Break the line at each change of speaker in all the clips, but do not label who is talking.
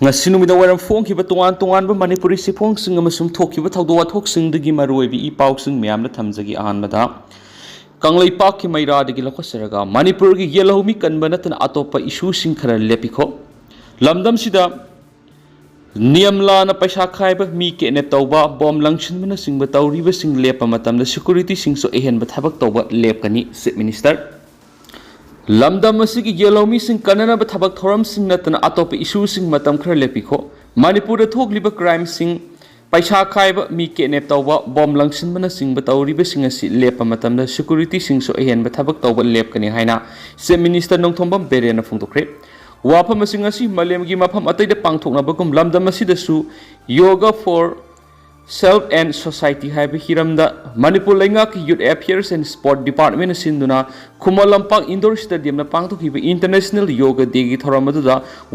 ngasi numida waram phongkiba tongan manipuri siphongsinga masum thokkiba thawdo wathoksingi maroibi I pausing myamna thamjagi ahanbada kanglai pakki mairadi lakhosaraga manipur gi yelhomi kanba natana atopa issue sing khara lepikho lamdam sida niyamla na paisa khaiba mi ke ne tawba bom langshin mana singba tawriba sing lepa matamda security sing so ehen ba thabak tawba lepkani chief minister lamdam asigi yelhomi sing kanana ba thabak thoram sing natana atopa issue sing matam khara lepikho manipur da thokliba crime sing paisa khaiba mi ke ne tawba bom langshin mana singba tawriba sing asi lepa matamda security sing so ehen ba thabak tawba lepkani haina chief minister nongthombam berena phungdokre wafam asingasi malemgi mafam atai da pangthokna bagum lamdam asidasu yoga for self and society haiba hiramda manipur laingak youth affairs and sport department asinduna khumalampak indoor stadium na pangthokhiba international yoga day gi thoramadu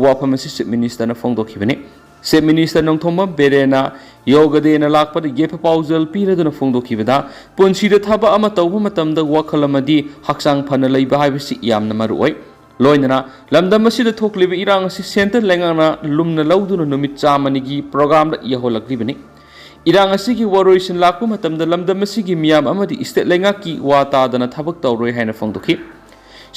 wafam asi chief minister na phongdokhibani chief minister nongthoma berena yoga day na lakpada yepa paujal piraduna phongdokhibada punsida thaba ama tawba matamda wakhalamadi haksang phana leiba haibasi yamna maroi loinana lamdam asida thokliba irang asi center lengana lumna lauduna numit chamanigi program da yaholakibani irang asigi waroisin lakpa matamda lamdam asigi miyam amadi state lengaki wata dana thabak tawroi haina phongdokhi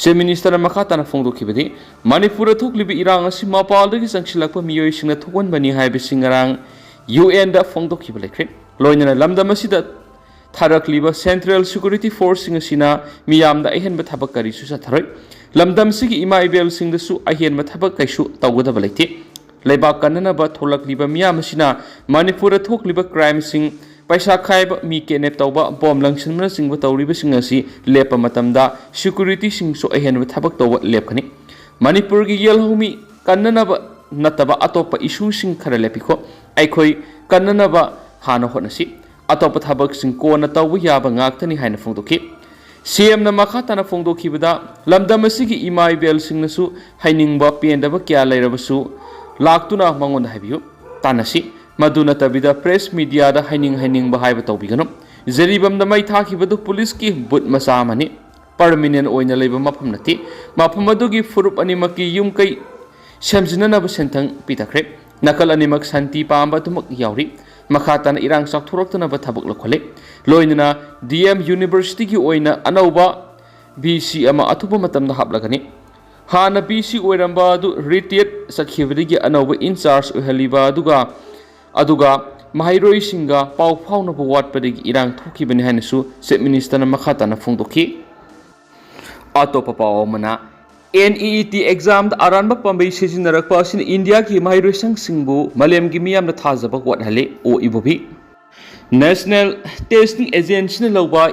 chief minister makata na phongdokhibadi manipur thokliba irang asi mapaldagi sangsilakpa miyoi singna thokonbani haibe singarang UN da phongdokhiba lekre loinana lamdam asida tharakliba central security force singasina miyam da ehenba thabak kari su satharoi lamdam sigi ima ibel singdasu ahen mathabak kaisu tawgadaba leite leiba kanana ba tholakliba miyam asina manipur thokliba crime sing paisa khaiba mi ke ne tawba bom langshin mana singba tawriba singasi lepa matamda security sing so ahen mathabak tawba lepkhani manipur gi yelhomi kanana ba nataba atopa issue sing khara lepikho aikhoi kanana ba hana honasi atopa thabak sing ko na tawba yaba ngaktani haina phongdokhi CM na makata na phongdokhibada lamdam asigi imai bel singnasu hainingba pendaba kya leirabasu laktuna mangon habiyu tanasi maduna tabida press media da haining ba haiba tawbigano jeribam na mai thakibadu police ki but masa mani permanent oina leiba mafam nati mafam adugi furup animaki yum kai semjina ba sentang pitakre nakal animak santi pamba tumak yauri makhatana irang sak thuroktana ba thabak lokhole loinana DM University ki oina anauba BC ama athuba matamda hablagani hana BC oiramba du retired sakhibadigi anauba in charge ohaliba aduga mahairoi singa pau phauna ba watpadigi irang thokibani hanasu chief minister na makhatana phongdokhi atopa pawmana NEET exam da aranba pambai sejinarakpa asin India ki mahairoi sangbu malem gi miyam na thajaba wathale o ibobi National Testing Agency na lawba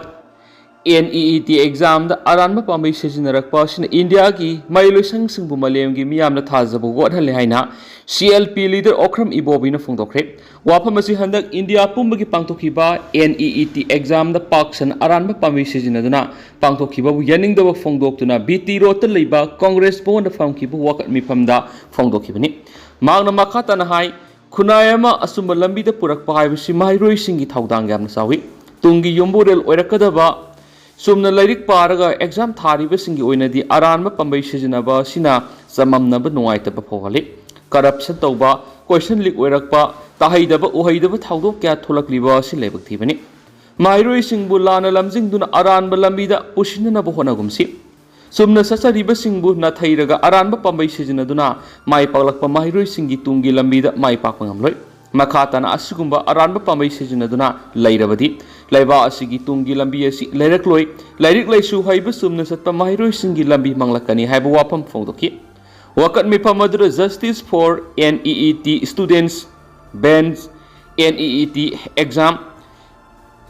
NEET exam da aranba pambai sejinarakpa asin India ki mahairoi sangbu malem gi miyam na thajaba wathale haina CLP leader Okram Ibobi na phongdokre wafam asi handak India pumbagi pangtokhiba NEET exam da paksan aranba pambai sejinaduna pangtokhiba bu yaningdaba phongdoktuna BT rota leiba Congress bon da famkibu wakat mifamda phongdokhibani mangna makata na hai khunayama asumba lambi da purak pahaibasi mahairoi singi thaudang yamna sawi tungi yomborel oirakadaba sumna lairik paraga exam thariba singi oinadi aranba pambai sejinaba sina samamnaba nuaitaba phogale corruption tawba question leak oirakpa tahaidaba uhaidaba thawdok kya tholakliba si lebak thibani mahairoi singbu lana lamjingduna aranba lambida pusinna ba honagumsi sumna sasariba singbu na thairaga aranba pambai sejinaduna mai paglakpa mahairoi singi tungi lambida mai pakpa ngamloi makhatana asigumba aranba pambai sejinaduna lairabadi laiba asigi tungi lambi asi lairakloi lairik laisu haiba sumna satpa mahairoi singi lambi manglakani haiba wapam phongdokhi wakat mipamadura justice for NEET students bans NEET exam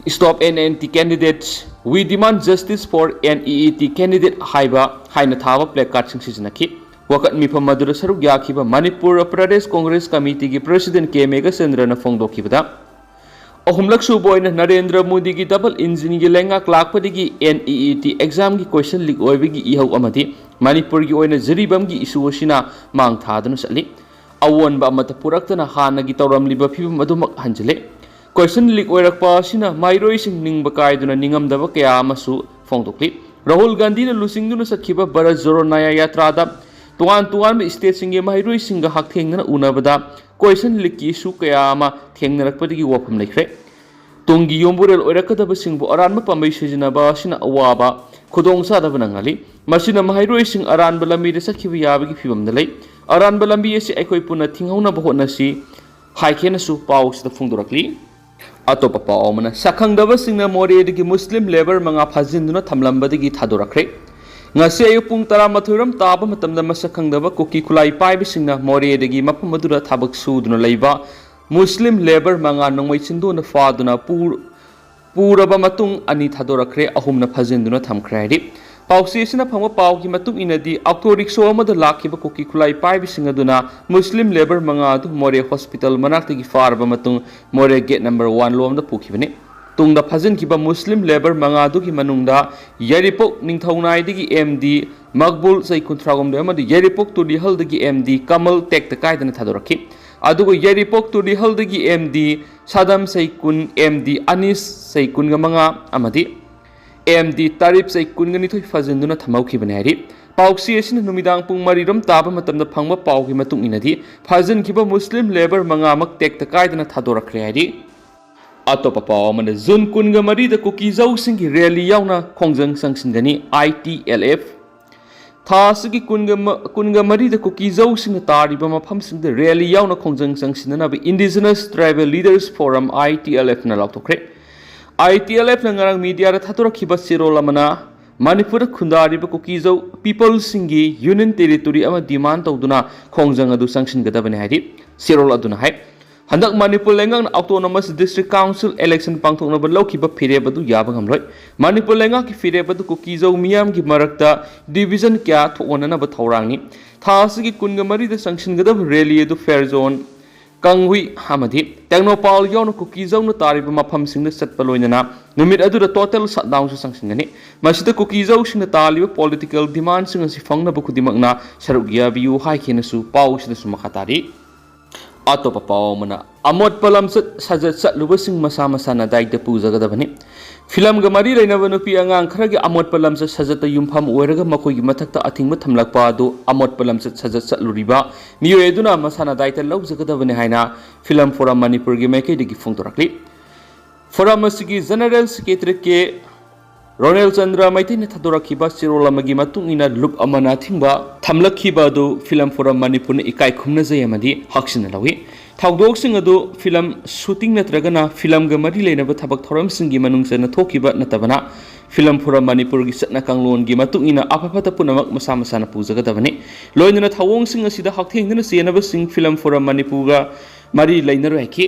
stop NNT candidates we demand justice for NEET candidate haina thaba placard sing sijanaki wakat mipamadura saruk yakhiba Manipur Pradesh Congress Committee gi president K Mega Chandra na phongdokhibada ahumlak suboina Narendra Modi gi double engine gi lenga klakpadigi NEET exam gi question leak oibigi ihau amadi Manipur gi oina jeribam gi issue asina mang thaduna sali awon ba amata puraktana hana gi tawramliba phibam adumak hanjale question leak oirakpa asina mairoi sing ningba kaiduna ningamdaba kaya amasu phongdokli Rahul Gandhi na lusingduna sakhiba Bharat Jodo Naya Yatra da तोान तोान state सिंगे महरोई सिंग हाथेंगना उनबदा question लिक की issue कया अमा थेंगनरकपदगी वाफम लेख्रे तुंगी योंबुरेल ओरकदब सिंगबु अरानब पांबई सिजनबा सिना अवाबा खुदोंग सादब नंगाली मसिना महरोई सिंग अरानब लंबी सखिब याबगी फिबम दलै अरानब लंबी एसे अखोई पुना थिंगौनब होनसी हाइखेनसु पाउस द फुंगदोरकली अतोप पाउ मना सखंगदब सिंगना मोरेदगी मुस्लिम लेबर मंगा फाजिंदुना थमलंबदगी थादोरखरे ngasi ayu pung 12 taba matamda masakangdaba kuki kulai paibisingna moredagi mapamadura thabak suduna leiba muslim labor manga nongmai chinduna faduna puraba matung ani thadorakre ahumna phajinduna thamkhraidi pausi sina phangwa paugi matung inadi auto rickshaw amada lakhiba kuki kulai paibisinga duna muslim labor manga du more hospital manaktagi farba matung more gate number 1 lomda pukhibani tungda phajin kiba muslim labor mangadu ki manungda yaripok ningthaunai digi md makbul sai kuntragom de amadi yaripok to di hal digi md kamal tek ta kai dana thadorakhi adugo yaripok to di hal digi md sadam sai kun md anis sai kun ga manga amadi md tarif sai kun ga ni thoi phajin duna thamau ki bani hari pauksi asin numidang pung mariram taba matamda phangba pau ki matung inadi phajin kiba muslim labor manga mak tek ta kai dana thadorakre hari अतोप पाव मन जुन कुनग मरी द कुकी जौ सिंगी rally यावना खोंजंग संगसिनगनी ITLF थासगी कुनग मरी द कुकी जौ सिंग तारिबा मफम सिंग द रैली यावना खोंजंग संगसिनना बे indigenous tribal leaders forum ITLF ना लाउथोखरे ITLF नंगरंग मीडिया र थातोरखिबा सिरोल मना मणिपुर खुंदारिबा कुकी जौ पीपल सिंगी यूनियन टेरिटोरी अमा डिमांड तौदुना खोंजंग अदु संगसिनगदबने हाइदि सिरोल अदुना हाइ हंदक मणिपुर लेंगांग ऑटोनोमस डिस्ट्रिक्ट काउंसिल इलेक्शन पांथोकनब लौखिबा फिरेब अदु याबा ngमलोय मणिपुर लेंगा की फिरेब अदु कुकीजौ मियाम की मरकता डिवीजन क्या थोननब थौरांगनी थासगी कुनग मरी द संगसिनगदब रैली अदु फेयर जोन कंगुई हमदि टेक्नोपाल योन कुकीजौ न तारिब मफम सिंग सतप लोइनना नुमित अदु टोटल शटडाउन सु संगसिनगनी मसिद कुकीजौ सिंग तालिब पॉलिटिकल डिमांड सिंग सि फंगनब खुदिमकना सरुगिया बियु हाइखेनसु पाउसदसु मखातारी अतोप पाव मना अमोट पलम सजत सलुबसिंग मसा मसाना दाइद पुजगदबनी फिल्म ग मरी लेनब नुपी अंगांग खरगे अमोट पलम सजत युमफम ओरगा मखोगी मथक्ता अथिंग थमलकपा दो अमोट पलम सजत सलुरिबा मियोएदुना मसाना दाइद लौजगदबनी हाइना फिल्म फोरम मणिपुर गी मेकेदिगी फुंगतोरकली फोरम असगी जनरल सेक्रेटरी के रोनेल चंद्र मैथैन थादोरखिबा सिरोलमगी मतुंगिना लुप अमना थिंबा थमलखिबा दो फिल्म फोरम मणिपुर इकाई खुमना जयमदी हक्सिन लवी थाउदोक सिंग अदो फिल्म शूटिंग नत्रगना फिल्म ग मरी लेनब थबक थोरम सिंगी मनुंगसन थोखिबा नतबना फिल्म फोरम मणिपुर गी सतना कांगलोन गी मतुंगिना अफफत पुनमक मसा मसाना पूजगदबनी लोइनना थावोंग सिंग असिदा हक्थेंगना सेनब सिंग फिल्म फोरम मणिपुर गा मरी लेनरो हैकी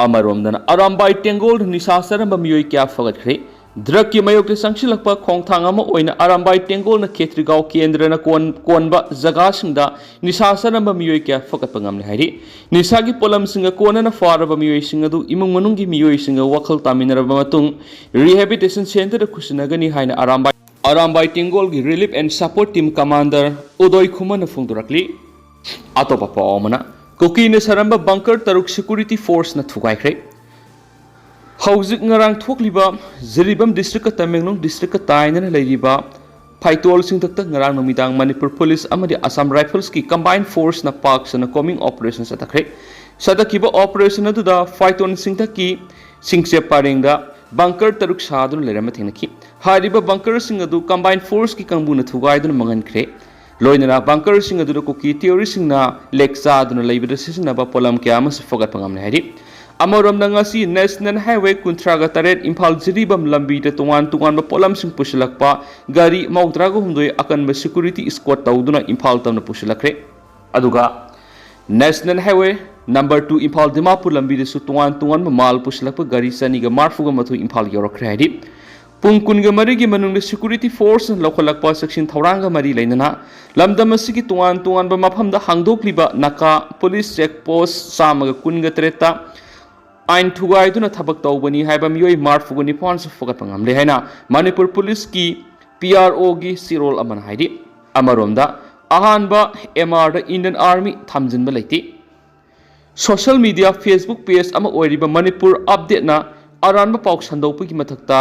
अमरोमदना अरामबाई टेंगोल निसा सरम मियोय क्या फगतखरे ड्रग की मयोक्ति संगसिलक खोंगथांग अरामबाई टेंगोल खेत्रीगांव केंद्र कोनब जगह निशा सरब मियोय क्या फकत है निशा की पोलम कोनना फारब मियोय इमुंग मनुंगी मियोय वखल तामिनरब रिहेबिटेशन सेंटर खुसनगनी है अरामबाई टेंगोल की relief and support team commander Uday Khuman फोंदोरकली अतोप पावमना कुकीन सरब बंकर तरुक सिक्योरिटी फोर्स न थुगाइख्रे हौजिक ngarang thokliba Jiribam district Tamenglong district tainana leiriba Phaitol singtakta ngarang nomidang Manipur police amadi Assam rifles ki combined force na parks na coming operations atakre sadakiba operation aduda Phaitol singtaki singse parengda bunker taruk sadun lerama thenaki hariba bunker sing adu combined force ki kangbuna thugaidun mangankre loinana bunker sing adu ko ki theory singna leksa aduna leibida sisinaba polam kya mas fogat pangamne hari अमरम नंगासी national highway कुंथ्रागा तरेट इम्फाल जिरीबम लंबी दे तुंगान पोलम सिंग पुशलकपा गाड़ी मौद्रागा हुंदोय अकनब सिक्योरिटी स्क्वाड तौदुना इम्फाल तमना पुशलखरे अदुगा national highway number 2 Imphal Dimapur लंबी दे तुंगान माल पुशलकपा गाड़ी सनीगा मार्फुगा मथु इम्फाल योरखरे हाइदि पुंग कुनगा मरीगी मनुंग सिक्योरिटी फोर्स लौखलकपा सेक्शन थौरांगा मरी लेनना लमदम असिगी तुंगान मफमदा हांगदोक्लिबा नाका पुलिस चेक पोस्ट सामगा कुनगा तरेता आइन थुगाइदुना थबक तौबनी हाइबा मियोय मार्फुगा निपान से फगत पंgamle हाइना मणिपुर पुलिस की PRO की सिरोल अमन हाइदि अमरोमदा अहानबा MR द इंडियन आर्मी थमजिनबा लेति सोशल मीडिया फेसबुक पेज अमा ओइरिबा मणिपुर अपडेट ना अरानबा पाउ संदोपगी मथक्ता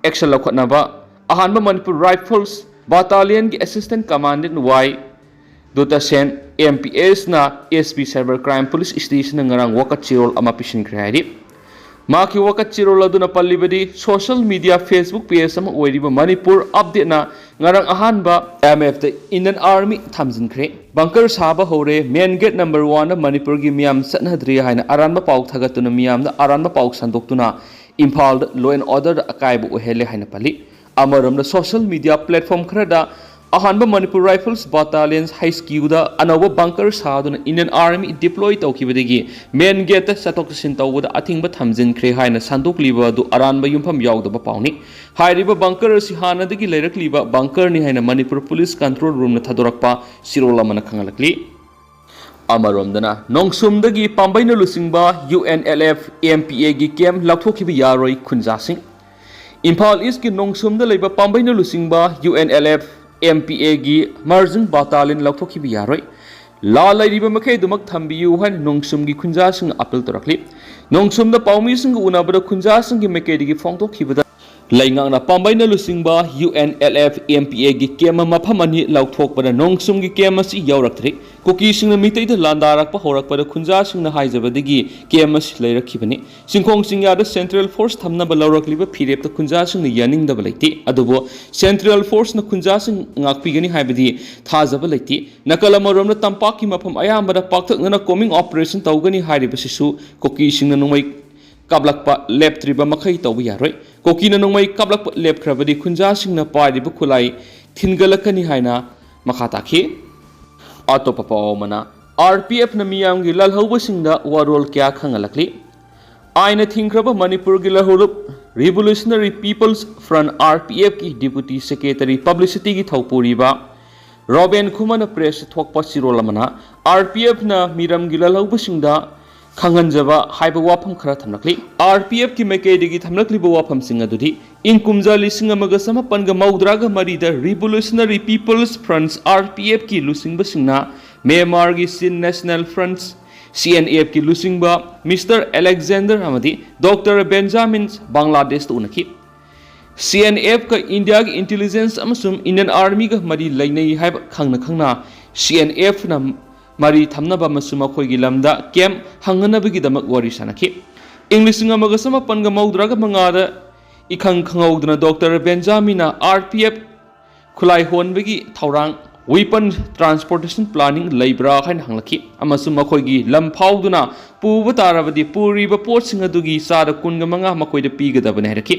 एक्शन लखनबा अहानबा मणिपुर राइफल्स बटालियन की assistant commandant Y Dota Sen MPS na SP Cyber Crime Police Station ngarang wakat chirol ama pisin krihari maki wakat chirol aduna pallibadi social media Facebook page ama oiriba Manipur update na ngarang ahanba MF the Indian Army thamjin khre bunker saba hore main gate number 1 na Manipur gi miyam satnadri haina aranba pauk thagatuna miyam da aranba pauk sandoktuna Imphal law and order akaibu ohele haina pali amaram da social media platform khrada ahanba Manipur Rifles Battalions High School da anawa bunker saduna Indian Army deploy tawkibadagi main gate satok sin tawda athingba thamjin khre haina sandok liba du aranba yumpham yawdaba pauni hairiba bunker si hanadagi leirakliba bunker ni haina Manipur Police Control Room na thadorakpa sirola mana khanghalakli amaromdana nongsumdagi pambaina lusingba UNLF MPA gi camp lakthokiba yaroi khunjasing Imphal East ki nongsumda leiba pambaina lusingba UNLF MPA gi margin battalion lakthokiba yaroi la lairiba makai dumak thambiyu han nongsum gi khunja sing appeal torakli nongsum da paumi sing unabada khunja sing gi makai digi phongtokhiba laingang na pambaina lusingba UNLF MPA gi kema maphamani lauthokpada nongsum gi kema si yaurakthri koki sing na mitai da landarak pa horakpada khunja sing na haijabadagi kema si leirakhibani singkhong singya da central force thamna ba laurakliba phirep ta khunja sing na yaning da balaiti adubo central force na khunja sing ngakpigani haibadi thajaba laiti nakalamorom na tampak ki mapham ayamba da pakthak na coming operation tawgani hairibasisu koki sing na numai kablakpa leptriba makai tawba yaroi koki na nongmai kablakpa lepkhrabadi khunja singna pairiba khulai thingalakani haina makha takhi atopa pawmana RPF na miyamgi lalhouba singda Warol kya khanghalakli aina thingkraba Manipur gi lalhouba Revolutionary People's Front RPF ki Deputy Secretary Publicity gi thawpuriba Robin Khumana press thokpa sirolamana RPF na Miramgi Lalhouba singda khanghanjaba haiba wafam khara thamlakli RPF ki maikaidigi thamlakli ba wafam sing adudi inkumja lising amaga samapanga maudraga marida Revolutionary People's Fronts RPF ki lusingba singna Myanmar gi Sin National Fronts CNF ki lusingba Mr Alexander amadi Dr Benjamin Bangladesh unaki CNF ka India gi intelligence amasum Indian Army ga mari lainai haiba khangna CNF na mari thamnaba masuma khoigi lamda kem hanganabagi damak wari sanaki English ngamaga samapanga maudraga mangada ikhang khangawduna Dr Benjamina RPF khulai honbagi thaurang weapon transportation planning laibra khain hanglaki amasuma khoigi lam phauduna puba tarabadi puriba pot singadugi sada kunga manga makoida pigadabane heraki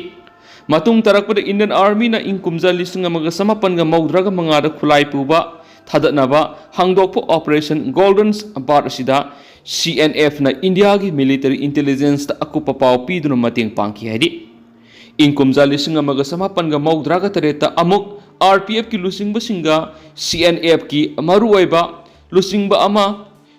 matung tarakpada Indian Army na inkumja lising ngamaga samapanga maudraga mangada khulai puba Thadatnaba hangdokpo operation Golden Bar asida CNF na India gi military intelligence ta akupa paw piduna mateng pangki haidi inkumja lising amaga samapan ga maudraga tareta amuk RPF ki lusingba singa CNF ki maru oiba lusingba ama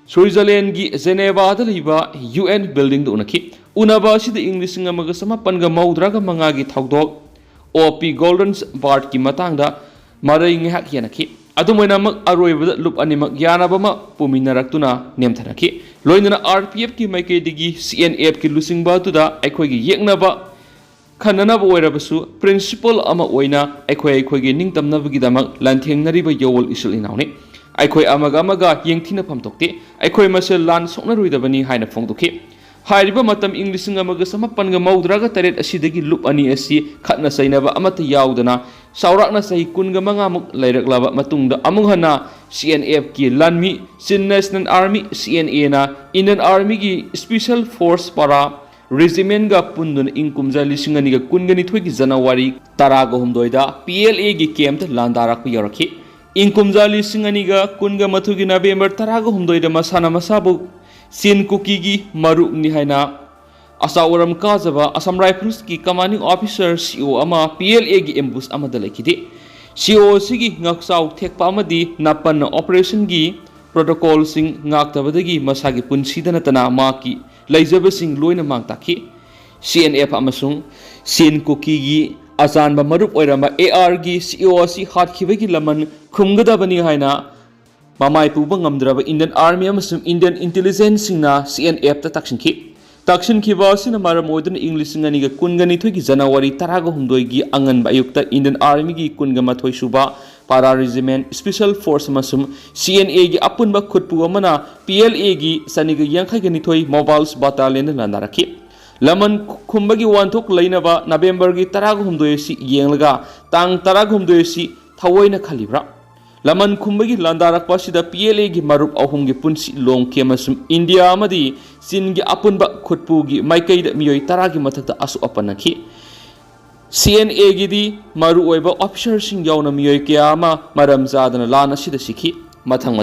Switzerland gi Geneva da liba UN building da unaki unaba asida English amaga samapan ga maudraga mangagi thawdok OP Golden Bar ki matangda marai ngihak yanaki adumoina mak aroibada lup animak yanabama puminarakuna nemthanaki loinana RPF ki maikaidigi CNF ki lusingba tuda aikhoigi yeknaba khananaba oirabasu principle ama oina aikhoigi ningtamnabagi damak lanthengnariba yowol isul inauni aikhoi amaga yengthina phamtokte aikhoi masel lan soknaruidabani haina phongdoki hairiba matam English ngamaga samapanga maudraga taret asidagi lup ani asi khatna sainaba amata yaudana saurakna sahi kunga mangamuk lairaklaba matungda amunghana CNF ki lanmi Sin National Army CNA na Indian Army gi Special Force para regiment ga pundun inkumja lisingani ga kungani thogi January taraga humdoida PLA gi camp landarak pi yoraki inkumja lisingani ga kunga mathugi November taraga humdoida masana masabu Sin Kuki gi maruk ni haina asauram kajaba Assam Rifles ki commanding officer CO ama PLA gi ambush ama dalakidi CO sigi ngaksau thekpa amadi napan operation gi protocol sing ngaktabadagi masagi punsidana tana ma ki laijaba sing loina mangtakhi CNF amasung Sin Kuki gi ajanba marup oirama AR gi CO si hatkibagi laman khumgadabani haina Mamai puba ngamdraba Indian Army amasum Indian intelligence singna CNF ta taksin ki basina maram oidun English ngani ga kungani thogi January taraga humdoi gi angan ba yukta Indian Army gi kunga mathoi suba para regiment special force masum CNA gi apunba khutpu amana PLA gi saniga yankhai gi nithoi mobiles battalion landarakhi laman khumbagi wanthok leinaba November gi 13 si yenglaga tang 13 si thawoina khalibra laman khumbagi landarakpa sida PLA gi marup ahum gi punsi longke masum India amadi Chin gi apunba khutpu gi maikai da miyoi 10 gi mathakta asu apanakhi CNA gidi maru oiba officer sing yauna miyoi kiyama maram zadana lana sida sikhi mathang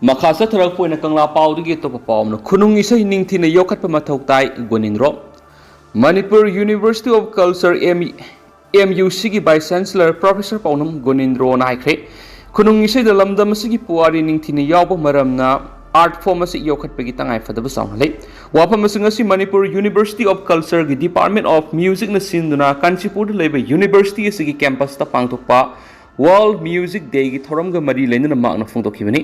makasa tharak poina kangla pawdigi topa pawna khunung isai ningthina yokhatpa mathau tai gonindro Manipur University of Culture MUC gi Vice Chancellor Professor Paunam Gonindro naikre khunung isai da lamdam sigi puari ningthina yawba maramna art form asi yokhatpagi tangai fadaba sawngalei wafam asi Manipur University of Culture gi Department of Music na sinduna Kanchipur leba University asigi campus ta pangthokpa World Music Day gi thoramga mari leinana makna phongdokhibani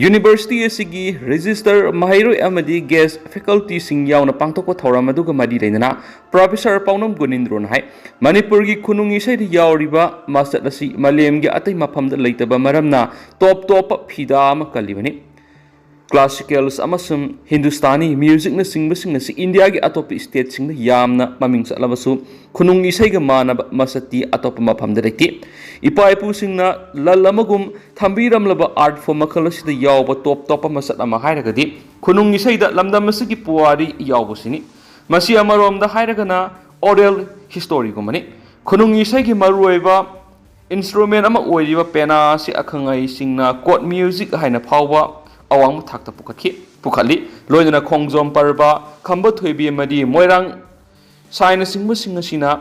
University asigi register mahairoi amadi guest faculty sing yauna pangthokpa thoram aduga mari leinana Professor Paunam Gonindro nai Manipur gi khunung isai ri yauriba master asi malem gi atai maphamda leitaba maramna top phida ama kalibani Classicals amasum Hindustani music na singbasing si India gi atop state sing na yamna maming sa labasu khunung isai ga manaba masati atop maphamda rekti ipa ipu sing na lalamagum thambiram laba art form makhalas da yawba top masat ama hairagadi khunung isai da lamdam masigi puari yawbu sini masi amarom da hairaga na oral history gumani khunung isai gi maruiba instrument ama oiriba pena si akhangai singna chord music haina phawba awang thakta pukhali loina khongjom parba khamba thoibi madi moirang saina singba singasina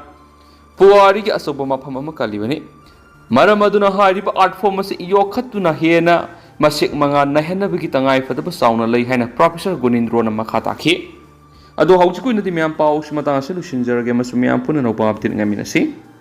puari gi asoba mafam ama kalibani maramaduna hariba art form ase yokhatuna hena masik manga nahena bigi tangai fadaba sauna lei haina Professor Gonindro na makha takhi adu hauchi kuina di myam pau shimata solution jarage masum myam puna no update ngaminasi